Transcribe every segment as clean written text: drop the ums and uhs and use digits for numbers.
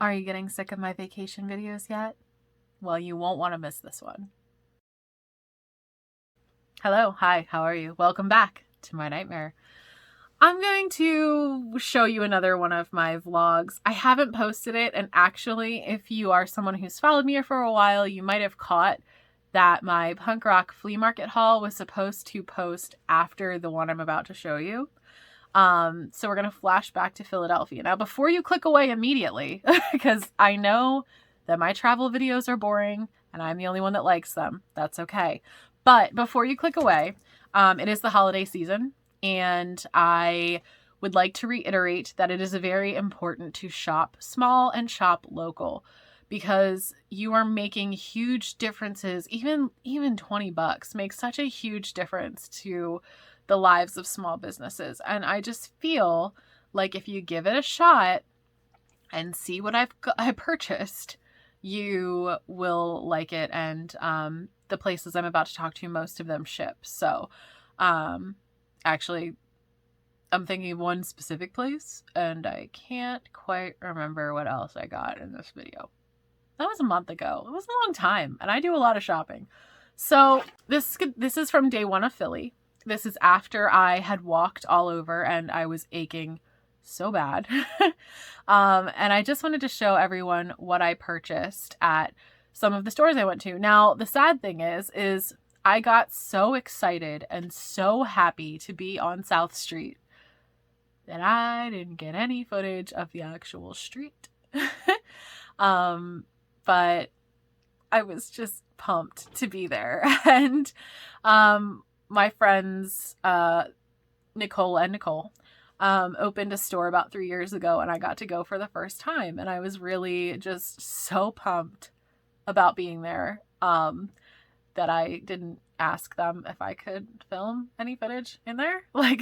Are you getting sick of my vacation videos yet? Well, you won't want to miss this one. Hello, hi, how are you? Welcome back to my nightmare. I'm going to show you another one of my vlogs. I haven't posted it, and actually, if you are someone who's followed me for a while, you might have caught that my punk rock flea market haul was supposed to post after the one I'm about to show you. So we're going to flash back to Philadelphia. Now, before you click away immediately, because I know that my travel videos are boring and I'm the only one that likes them, that's okay. But before you click away, it is the holiday season, and I would like to reiterate that it is very important to shop small and shop local, because you are making huge differences. Even $20 makes such a huge difference to the lives of small businesses. And I just feel like if you give it a shot and see what I purchased, you will like it. And the places I'm about to talk to, most of them ship. So actually, I'm thinking of one specific place, and I can't quite remember what else I got in this video. That was a month ago. It was a long time, and I do a lot of shopping. So this is from day one of Philly. This is after I had walked all over and I was aching so bad. And I just wanted to show everyone what I purchased at some of the stores I went to. Now, the sad thing is I got so excited and so happy to be on South Street that I didn't get any footage of the actual street. But I was just pumped to be there. And my friends, Nicole and Nicole, opened a store about 3 years ago, and I got to go for the first time. And I was really just so pumped about being there that I didn't ask them if I could film any footage in there. Like,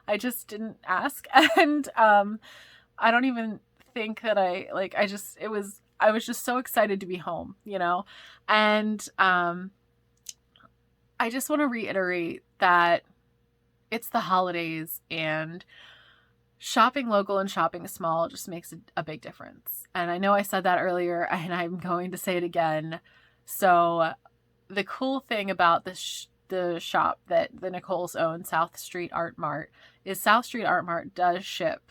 I just didn't ask. And I don't even think that I was just so excited to be home, you know? And I just want to reiterate that it's the holidays, and shopping local and shopping small just makes a big difference. And I know I said that earlier, and I'm going to say it again. So the cool thing about the shop that the Nicoles own, South Street Art Mart, is South Street Art Mart does ship.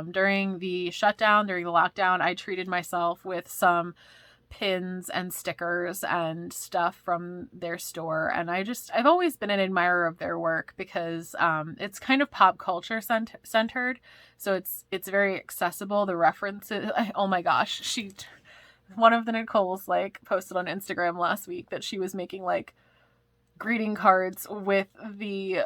During the shutdown, during the lockdown, I treated myself with some pins and stickers and stuff from their store. And I've always been an admirer of their work, because it's kind of pop culture centered. So it's very accessible. The references, oh my gosh, one of the Nicoles posted on Instagram last week that she was making greeting cards with the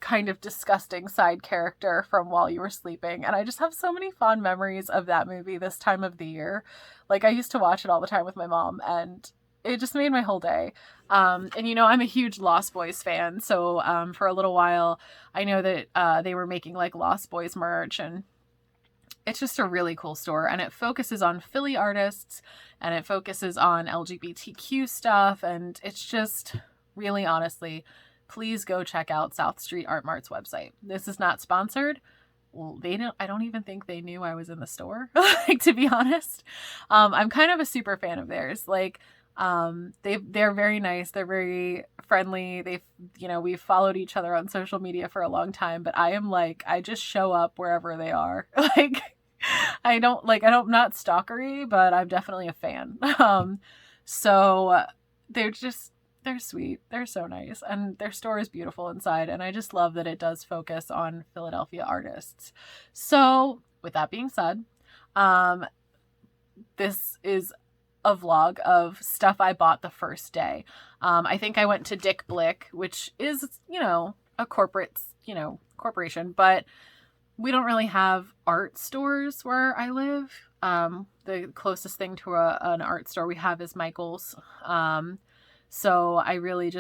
kind of disgusting side character from While You Were Sleeping. And I just have so many fond memories of that movie this time of the year. I used to watch it all the time with my mom, and it just made my whole day. And I'm a huge Lost Boys fan. So for a little while, I know that they were making Lost Boys merch, and it's just a really cool store, and it focuses on Philly artists, and it focuses on LGBTQ stuff. And it's just really, honestly, please go check out South Street Art Mart's website. This is not sponsored. Well, I don't even think they knew I was in the store, to be honest. I'm kind of a super fan of theirs. They're very nice. They're very friendly. We've followed each other on social media for a long time, but I just show up wherever they are. I'm not stalkery, but I'm definitely a fan. So they're sweet. They're so nice. And their store is beautiful inside. And I just love that it does focus on Philadelphia artists. So with that being said, this is a vlog of stuff I bought the first day. I think I went to Blick, which is, a corporation, but we don't really have art stores where I live. The closest thing to an art store we have is Michael's. So I really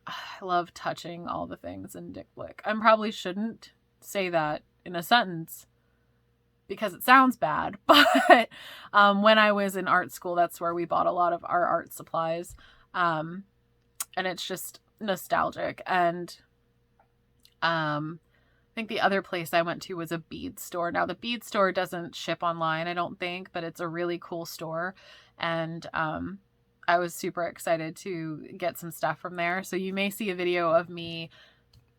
I love touching all the things in Blick. I probably shouldn't say that in a sentence because it sounds bad, but when I was in art school, that's where we bought a lot of our art supplies. And it's just nostalgic, and think the other place I went to was a bead store. Now the bead store doesn't ship online, I don't think, but it's a really cool store. And I was super excited to get some stuff from there. So you may see a video of me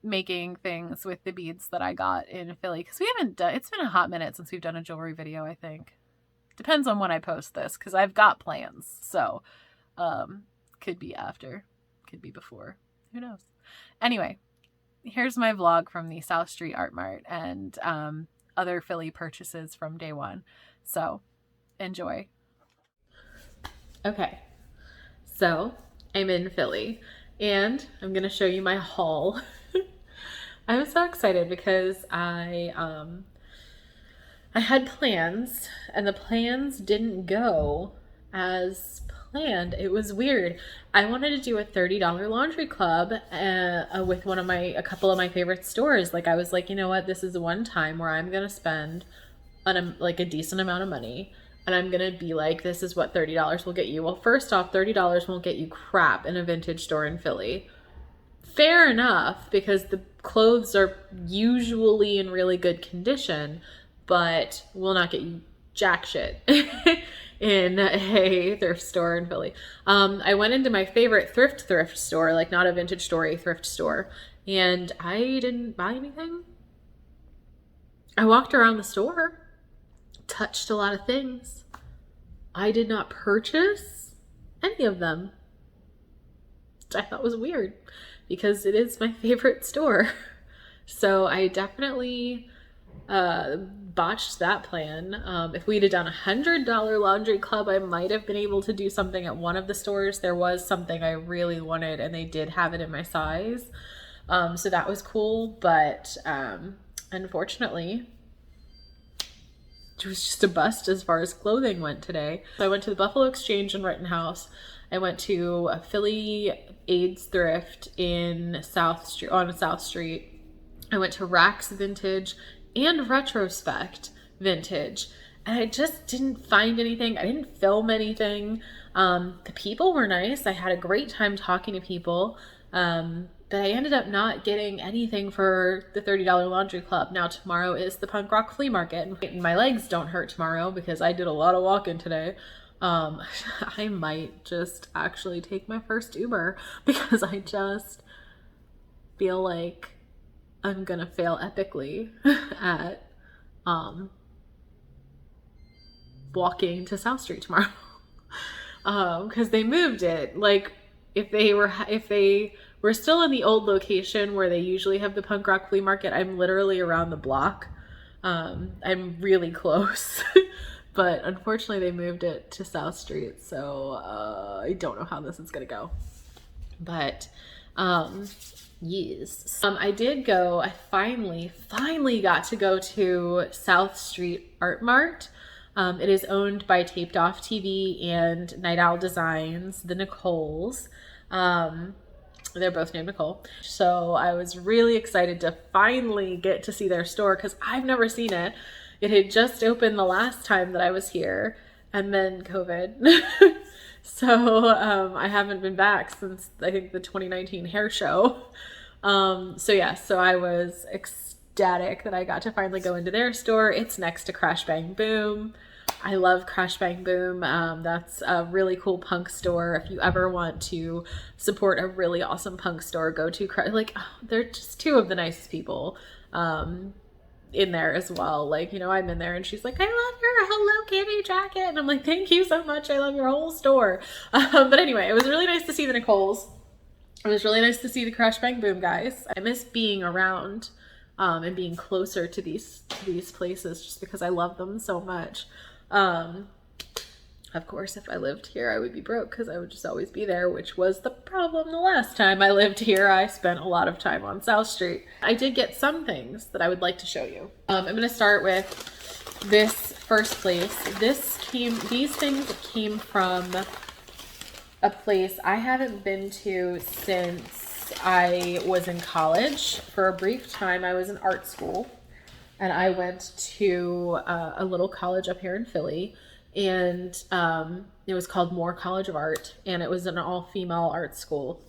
making things with the beads that I got in Philly, because we haven't done, it's been a hot minute since we've done a jewelry video, I think. Depends on when I post this, because I've got plans. So could be after, could be before, who knows. Anyway, here's my vlog from the South Street Art Mart and other Philly purchases from day one. So enjoy. Okay, so I'm in Philly and I'm gonna show you my haul. I'm so excited because I had plans and the plans didn't go as planned. It was weird. I wanted to do a $30 laundry club with a couple of my favorite stores. Like I was like, you know what, this is one time where I'm gonna spend like a decent amount of money, and I'm gonna be like, this is what $30 will get you. Well, first off, $30 won't get you crap in a vintage store in Philly. Fair enough, because the clothes are usually in really good condition, but will not get you jack shit in a thrift store in Philly. I went into my favorite thrift store, like not a vintage store, a thrift store, and I didn't buy anything. I walked around the store, touched a lot of things. I did not purchase any of them, which I thought was weird because it is my favorite store. So I definitely botched that plan. If we'd have done $100 laundry club, I might have been able to do something at one of the stores. There was something I really wanted and they did have it in my size. So that was cool, but unfortunately, it was just a bust as far as clothing went today. So I went to the Buffalo Exchange in Rittenhouse. I went to a Philly AIDS Thrift on South Street. I went to Rack's Vintage and Retrospect Vintage, and I just didn't find anything. I didn't film anything. The people were nice. I had a great time talking to people, but I ended up not getting anything for the $30 laundry club. Now tomorrow is the punk rock flea market, and my legs don't hurt tomorrow because I did a lot of walking today. I might just actually take my first Uber because I just feel like I'm gonna fail epically at walking to South Street tomorrow. Because they moved it. Like if they were still in the old location where they usually have the punk rock flea market, I'm literally around the block. I'm really close. But unfortunately they moved it to South Street, so I don't know how this is gonna go. But yes. I did go, I finally got to go to South Street Art Mart. It is owned by Taped Off TV and Night Owl Designs, the Nicoles. They're both named Nicole. So I was really excited to finally get to see their store because I've never seen it. It had just opened the last time that I was here, and then COVID. So I haven't been back since I think the 2019 hair show. So yeah, so I was ecstatic that I got to finally go into their store. It's next to Crash Bang Boom. I love Crash Bang Boom. That's a really cool punk store. If you ever want to support a really awesome punk store, go to they're just two of the nicest people in there as well. Like, you know, I'm in there and she's like, I love your Hello Kitty jacket, and I'm like, thank you so much, I love your whole store. But anyway, it was really nice to see the Nicoles. It was really nice to see the Crash Bang Boom guys. I miss being around and being closer to these places just because I love them so much. Of course, if I lived here, I would be broke because I would just always be there, which was the problem the last time I lived here. I spent a lot of time on South Street. I did get some things that I would like to show you. I'm going to start with this first place. These things came from a place I haven't been to since I was in college. For a brief time, I was in art school, and I went to a little college up here in Philly. And it was called Moore College of Art, and it was an all-female art school.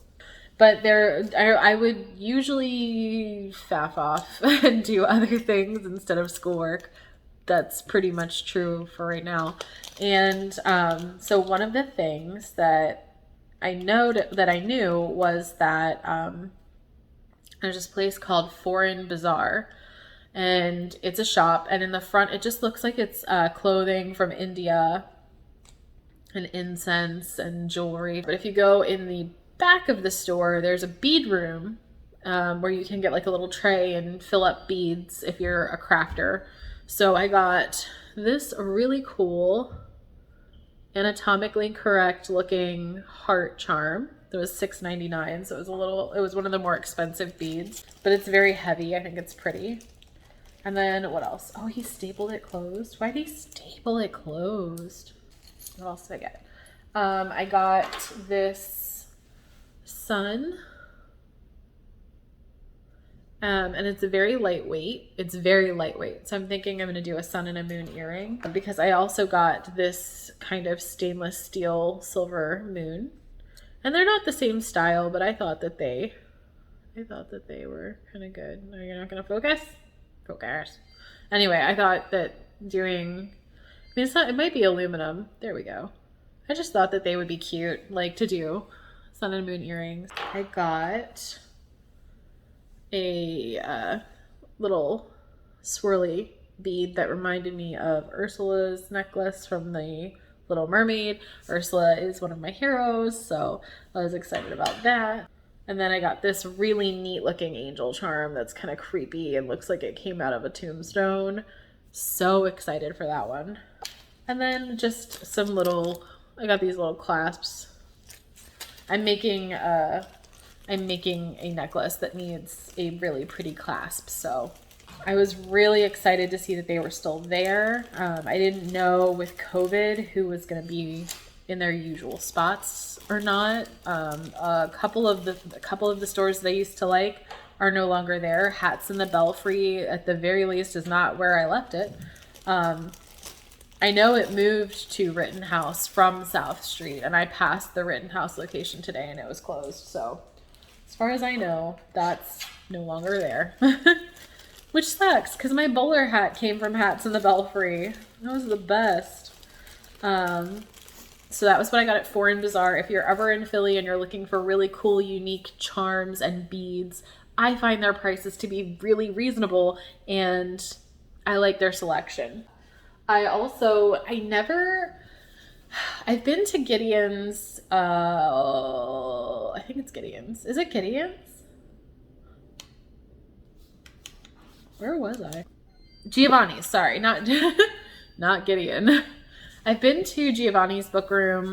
But I would usually faff off and do other things instead of schoolwork. That's pretty much true for right now. And so one of the things that I knew was that there's this place called Foreign Bazaar, and it's a shop, and in the front it just looks like it's clothing from India and incense and jewelry. But if you go in the back of the store, there's a bead room where you can get like a little tray and fill up beads if you're a crafter. So I got this really cool anatomically correct looking heart charm. It was $6.99, so it was one of the more expensive beads, but it's very heavy. I think it's pretty. And then what else? Oh, he stapled it closed. Why did he staple it closed? What else did I get? I got this sun. And it's very lightweight. It's very lightweight. So I'm thinking I'm going to do a sun and a moon earring, because I also got this kind of stainless steel silver moon. And they're not the same style, but I thought that they were kind of good. No, you're not going to focus? Focus. Anyway, I thought that it might be aluminum. There we go. I just thought that they would be cute, like to do sun and moon earrings. I got a little swirly bead that reminded me of Ursula's necklace from the Little Mermaid. Ursula is one of my heroes, so I was excited about that. And then I got this really neat looking angel charm that's kind of creepy and looks like it came out of a tombstone. So excited for that one. And then just I got these little clasps. I'm making a necklace that needs a really pretty clasp, so I was really excited to see that they were still there. I didn't know with COVID who was going to be in their usual spots or not. A couple of the stores that I used to like are no longer there. Hats in the Belfry, at the very least, is not where I left it. I know it moved to Rittenhouse from South Street, and I passed the Rittenhouse location today and it was closed. So as far as I know, that's no longer there. Which sucks, because my bowler hat came from Hats in the Belfry. That was the best. So that was what I got at Foreign Bazaar. If you're ever in Philly and you're looking for really cool, unique charms and beads, I find their prices to be really reasonable, and I like their selection. I've been to Gideon's, I think it's Gideon's. Is it Gideon's? Where was I? Giovanni's, sorry, not Gideon. I've been to Giovanni's book room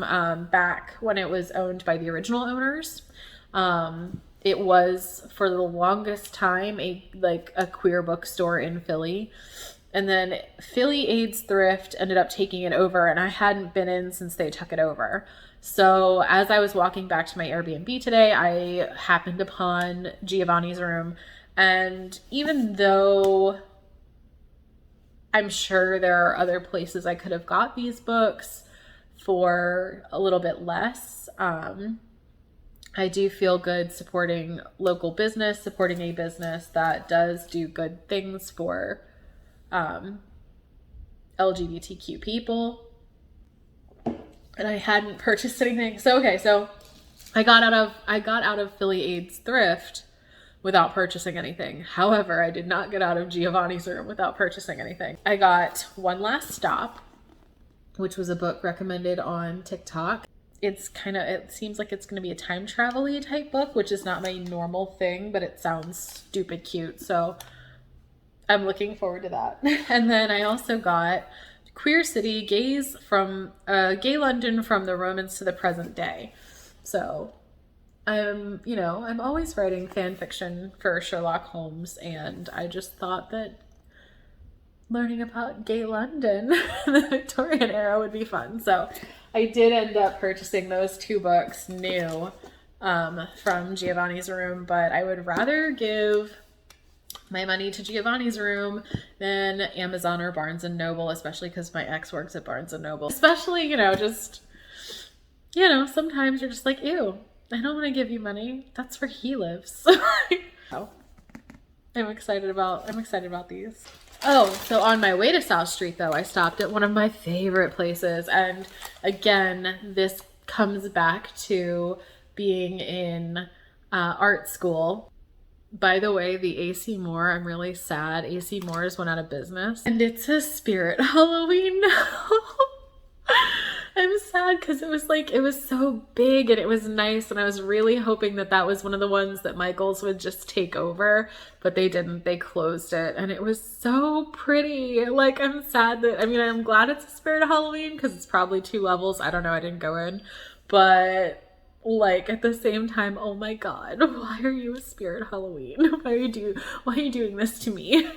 back when it was owned by the original owners. It was for the longest time a queer bookstore in Philly. And then Philly AIDS Thrift ended up taking it over, and I hadn't been in since they took it over. So as I was walking back to my Airbnb today, I happened upon Giovanni's room. And even though I'm sure there are other places I could have got these books for a little bit less, I do feel good supporting local business, supporting a business that does do good things for LGBTQ people. And I hadn't purchased anything. So I got out of Philly AIDS Thrift without purchasing anything. However, I did not get out of Giovanni's room without purchasing anything. I got One Last Stop, which was a book recommended on TikTok. It seems like it's going to be a time travel-y type book, which is not my normal thing, but it sounds stupid cute. So I'm looking forward to that. And then I also got Queer City, Gay London from the Romans to the Present Day. So I'm always writing fan fiction for Sherlock Holmes, and I just thought that learning about gay London in the Victorian era would be fun. So I did end up purchasing those two books new from Giovanni's room, but I would rather give my money to Giovanni's room than Amazon or Barnes & Noble, especially because my ex works at Barnes & Noble. Especially, sometimes you're just like, ew, I don't want to give you money. That's where he lives. Oh, I'm excited about these. Oh, so on my way to South Street, though, I stopped at one of my favorite places. And again, this comes back to being in art school. By the way, the AC Moore, I'm really sad. AC Moore's went out of business. And it's a Spirit Halloween now. I'm sad because it was so big and it was nice, and I was really hoping that that was one of the ones that Michael's would just take over, but they didn't. They closed it, and it was so pretty. Like, I'm sad that, I mean, I'm glad it's a Spirit of Halloween because it's probably 2 levels. I don't know, I didn't go in, but like at the same time, oh my God, why are you a Spirit Halloween? Why are you doing this to me?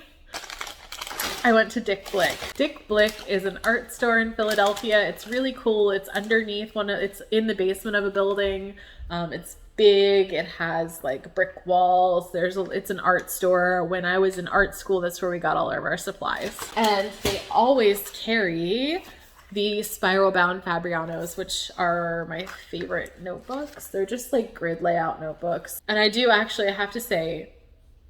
I went to Dick Blick. Dick Blick is an art store in Philadelphia. It's really cool. It's underneath it's in the basement of a building. It's big. It has like brick walls. It's an art store. When I was in art school, that's where we got all of our supplies. And they always carry the spiral bound Fabrianos, which are my favorite notebooks. They're just like grid layout notebooks. And I have to say,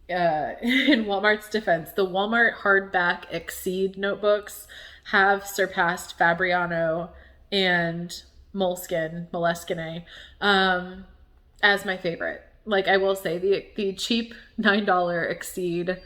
in Walmart's defense, the Walmart hardback Exceed notebooks have surpassed Fabriano and Moleskine as my favorite. Like, I will say the cheap $9 Exceed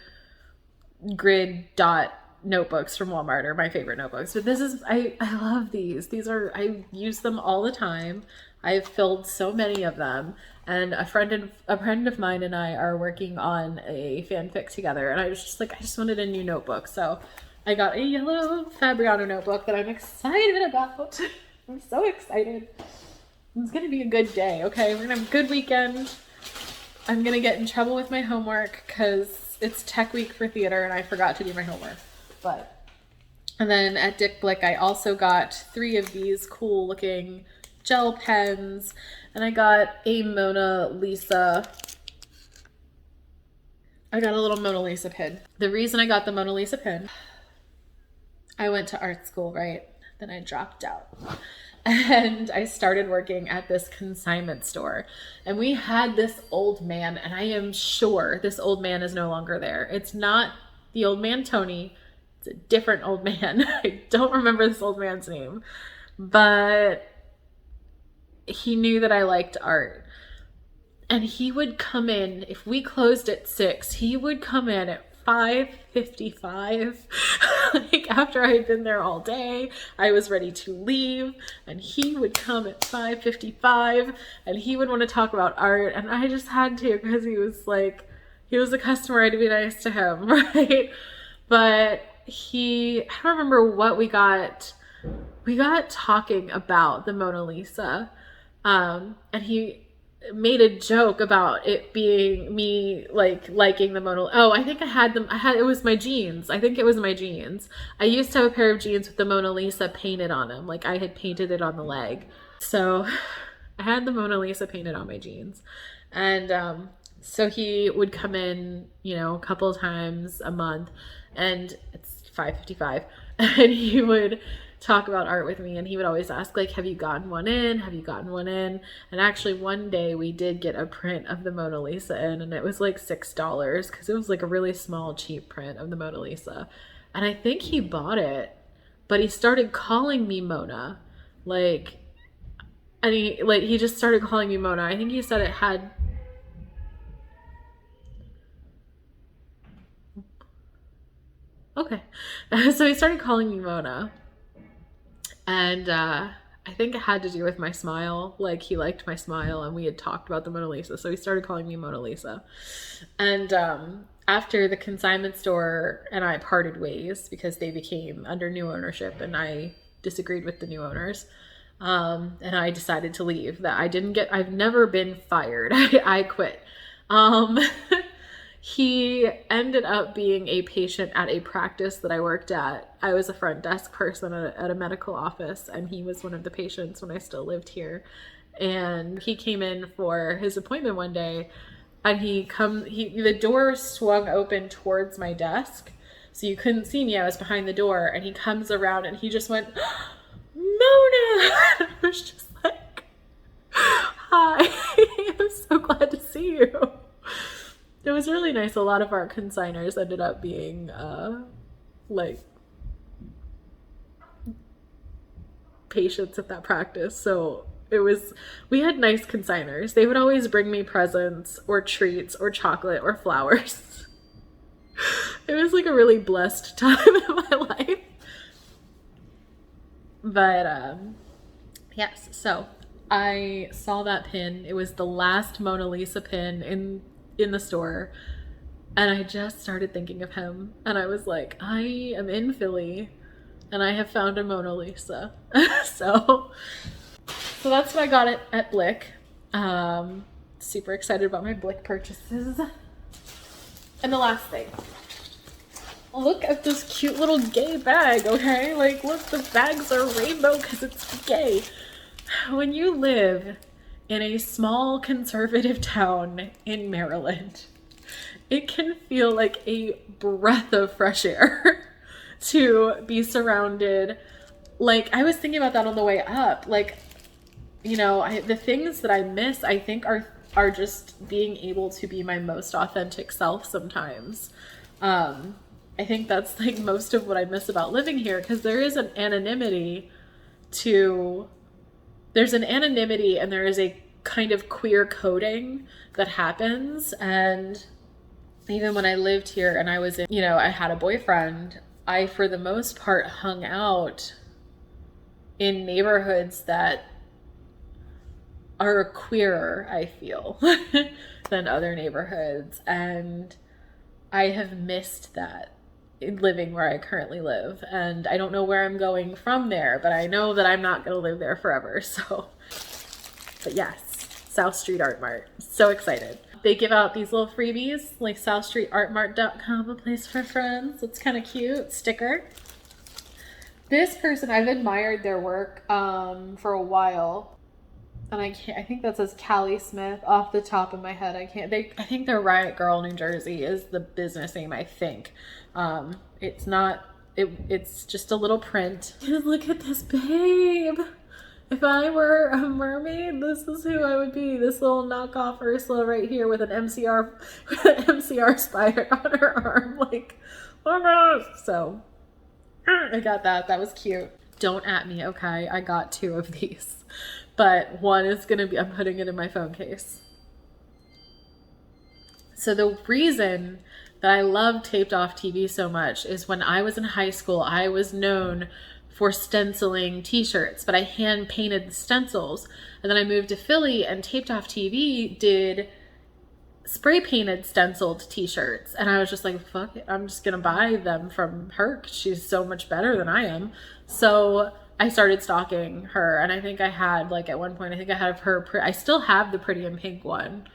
grid dot notebooks from Walmart are my favorite notebooks. But I love these. I use them all the time. I've filled so many of them. And a friend of mine and I are working on a fanfic together, and I was just like, I just wanted a new notebook. So I got a yellow Fabriano notebook that I'm excited about. I'm so excited. It's gonna be a good day, okay? We're gonna have a good weekend. I'm gonna get in trouble with my homework because it's tech week for theater and I forgot to do my homework. And then at Dick Blick, I also got 3 of these cool looking gel pens, and I got a Mona Lisa. I got a little Mona Lisa pin. The reason I got the Mona Lisa pin, I went to art school, right? Then I dropped out. And I started working at this consignment store. And we had this old man, and I am sure this old man is no longer there. It's not the old man Tony. It's a different old man. I don't remember this old man's name. But he knew that I liked art, and he would come in, if we closed at 6, he would come in at 5:55. Like, after I had been there all day, I was ready to leave, and he would come at 5:55, and he would want to talk about art, and I just had to, because he was a customer. I had to be nice to him, right? But I don't remember what we got talking about the Mona Lisa. And he made a joke about it being me liking the Mona. Oh, I think it was my jeans. I think it was my jeans. I used to have a pair of jeans with the Mona Lisa painted on them. Like, I had painted it on the leg. So I had the Mona Lisa painted on my jeans. And so he would come in, a couple of times a month, and it's 5:55, and he would talk about art with me, and he would always ask, like, have you gotten one in? And actually one day we did get a print of the Mona Lisa in, and it was like $6 because it was like a really small, cheap print of the Mona Lisa. And I think he bought it, but he started calling me Mona. He just started calling me Mona. I think he said it had... Okay. So he started calling me Mona. And I think it had to do with my smile. Like, he liked my smile, and we had talked about the Mona Lisa. So he started calling me Mona Lisa. And after the consignment store and I parted ways because they became under new ownership, and I disagreed with the new owners, and I decided to leave. I've never been fired. I quit. He ended up being a patient at a practice that I worked at. I was a front desk person at a medical office, and he was one of the patients when I still lived here. And he came in for his appointment one day, and the door swung open towards my desk, so you couldn't see me. I was behind the door, and he comes around, and he just went, Mona! I was just like, hi. was really nice. A lot of our consigners ended up being like patients at that practice. So we had nice consigners. They would always bring me presents or treats or chocolate or flowers. It was like a really blessed time in my life. But yes, so I saw that pin. It was the last Mona Lisa pin in the store. And I just started thinking of him. And I was like, I am in Philly and I have found a Mona Lisa. So that's what I got at Blick. Super excited about my Blick purchases. And the last thing. Look at this cute little gay bag, okay? Like, look, the bags are rainbow because it's gay. When you live in a small conservative town in Maryland, it can feel like a breath of fresh air to be surrounded. Like, I was thinking about that on the way up. Like, you know, the things that I miss, I think are just being able to be my most authentic self sometimes. I think that's like most of what I miss about living here, because there is an anonymity and there is a kind of queer coding that happens. And even when I lived here and I was I had a boyfriend, I, for the most part, hung out in neighborhoods that are queerer, I feel, than other neighborhoods. And I have missed that in living where I currently live. And I don't know where I'm going from there, but I know that I'm not going to live there forever. So, but yes, South Street Art Mart. So excited. They give out these little freebies, like southstreetartmart.com, a place for friends. It's kind of cute. Sticker. This person, I've admired their work for a while. And I think that says Callie Smith off the top of my head. I think they're Riot Girl, New Jersey is the business name, I think. It's just a little print. Look at this babe. If I were a mermaid, this is who I would be. This little knockoff Ursula right here with an MCR spider on her arm. Like, oh my gosh. So I got that. That was cute. Don't at me, okay? I got 2 of these. But one is going to be, I'm putting it in my phone case. So the reason that I love taped off TV so much is when I was in high school, I was known for stenciling t-shirts, but I hand painted the stencils. And then I moved to Philly and Taped Off TV did spray painted stenciled t-shirts. And I was just like, fuck it, I'm just going to buy them from her. She's so much better than I am. So I started stalking her, and I think I had, like, at one point, I think I had her, I still have the Pretty in Pink one,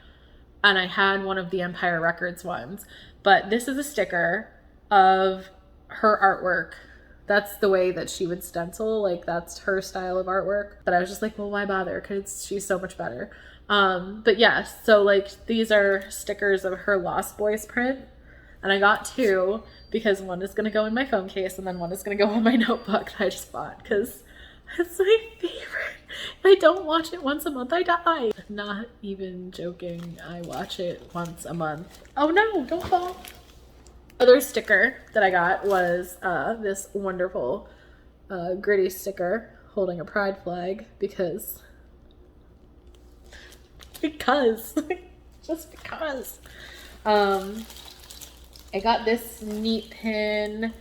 and I had one of the Empire Records ones, but this is a sticker of her artwork. That's the way that she would stencil, like, that's her style of artwork, but I was just like, well, why bother, because she's so much better. But yeah, so, like, these are stickers of her Lost Boys print, and I got 2, because one is going to go in my phone case and then one is going to go on my notebook that I just bought, because it's my favorite. If I don't watch it once a month, I die. Not even joking. I watch it once a month. Oh no, don't fall. Other sticker that I got was this wonderful gritty sticker holding a pride flag because just because. I got this neat pin.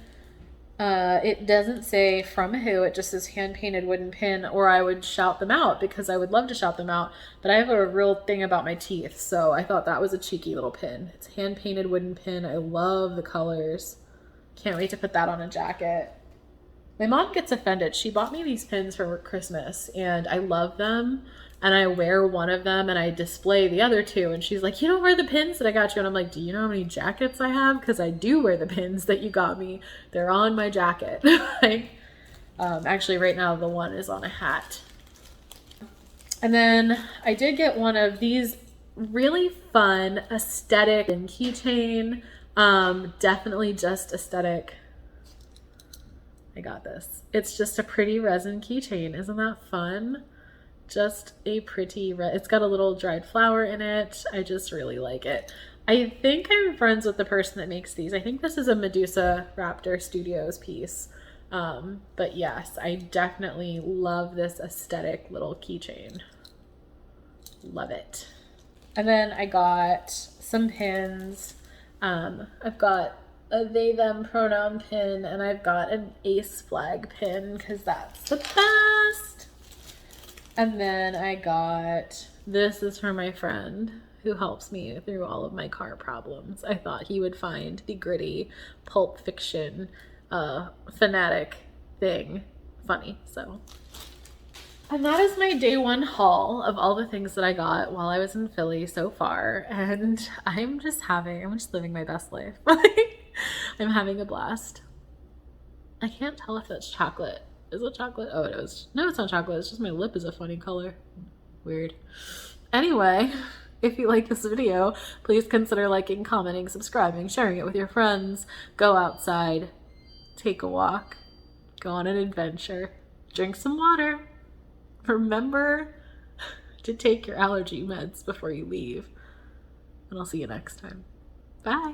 It doesn't say from who, it just says hand-painted wooden pin, or I would shout them out because I would love to shout them out, but I have a real thing about my teeth, so I thought that was a cheeky little pin. It's hand-painted wooden pin. I love the colors. Can't wait to put that on a jacket. My mom gets offended. She bought me these pins for Christmas, and I love them, and I wear one of them, and I display the other 2, and she's like, you don't wear the pins that I got you, and I'm like, do you know how many jackets I have? Because I do wear the pins that you got me. They're on my jacket. Actually, right now, the one is on a hat. And then I did get one of these really fun aesthetic and keychain. Definitely just aesthetic. I got this. It's just a pretty resin keychain. Isn't that fun? Just a pretty it's got a little dried flower in it. I just really like it. I think I'm friends with the person that makes these. I think this is a Medusa Raptor Studios piece. But yes, I definitely love this aesthetic little keychain. Love it. And then I got some pins. I've got a they them pronoun pin, and I've got an ace flag pin because that's the best. And then I got, this is for my friend who helps me through all of my car problems. I thought he would find the gritty Pulp Fiction fanatic thing funny. So, and that is my day one haul of all the things that I got while I was in Philly so far. And I'm just living my best life. I'm having a blast. I can't tell if that's chocolate. Is it chocolate? Oh, it is. No, it's not chocolate. It's just my lip is a funny color. Weird. Anyway, if you like this video, please consider liking, commenting, subscribing, sharing it with your friends. Go outside, take a walk, go on an adventure, drink some water. Remember to take your allergy meds before you leave. And I'll see you next time. Bye.